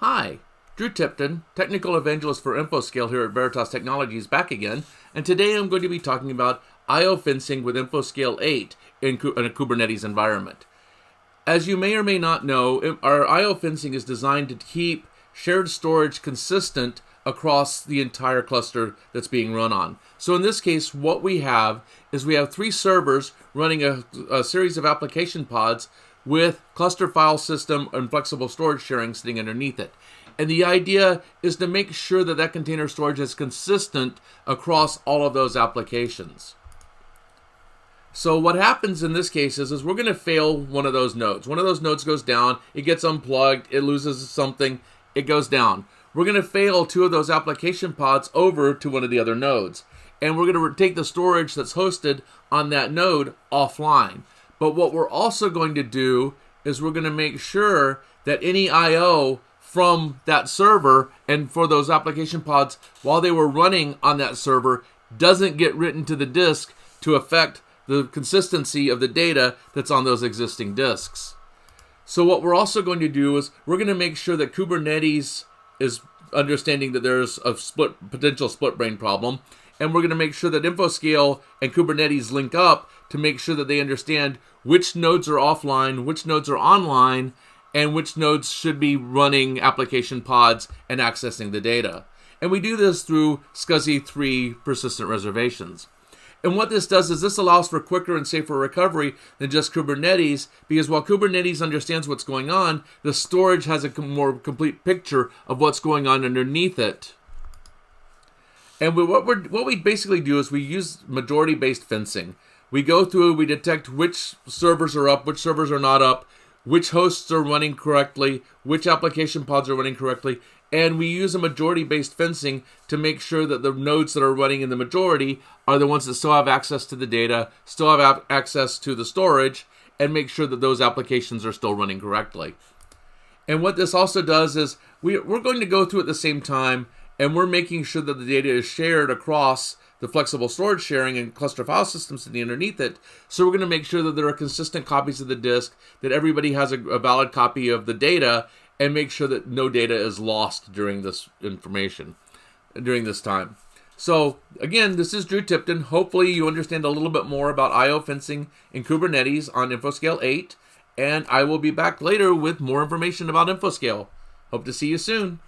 Hi, Drew Tipton, Technical Evangelist for InfoScale here at Veritas Technologies, back again, and today I'm going to be talking about I/O fencing with InfoScale 8 in a Kubernetes environment. As you may or may not know, our I/O fencing is designed to keep shared storage consistent across the entire cluster that's being run on. So in this case, what we have is we have 3 servers running a series of application pods with cluster file system and flexible storage sharing sitting underneath it. And the idea is to make sure that that container storage is consistent across all of those applications. So what happens in this case is we're going to fail one of those nodes. One of those nodes goes down, it gets unplugged, it loses something, it goes down. We're going to fail 2 of those application pods over to one of the other nodes. And we're going to take the storage that's hosted on that node offline. But what we're also going to do is we're going to make sure that any I/O from that server and for those application pods while they were running on that server doesn't get written to the disk to affect the consistency of the data that's on those existing disks. So what we're also going to do is we're going to make sure that Kubernetes is understanding that there's a potential split brain problem, and we're going to make sure that InfoScale and Kubernetes link up to make sure that they understand which nodes are offline, which nodes are online, and which nodes should be running application pods and accessing the data. And we do this through SCSI-3 persistent reservations. And what this does is this allows for quicker and safer recovery than just Kubernetes, because while Kubernetes understands what's going on, the storage has a more complete picture of what's going on underneath it. And what we basically do is we use majority-based fencing. We go through, we detect which servers are up, which servers are not up, which hosts are running correctly, which application pods are running correctly, and we use a majority-based fencing to make sure that the nodes that are running in the majority are the ones that still have access to the data, still have access to the storage, and make sure that those applications are still running correctly. And what this also does is we're going to go through at the same time, and we're making sure that the data is shared across the flexible storage sharing and cluster file systems sitting underneath it. So we're going to make sure that there are consistent copies of the disk, that everybody has a valid copy of the data, and make sure that no data is lost during this during this time. So again, this is Drew Tipton. Hopefully you understand a little bit more about I/O fencing in Kubernetes on InfoScale 8, and I will be back later with more information about InfoScale. Hope to see you soon.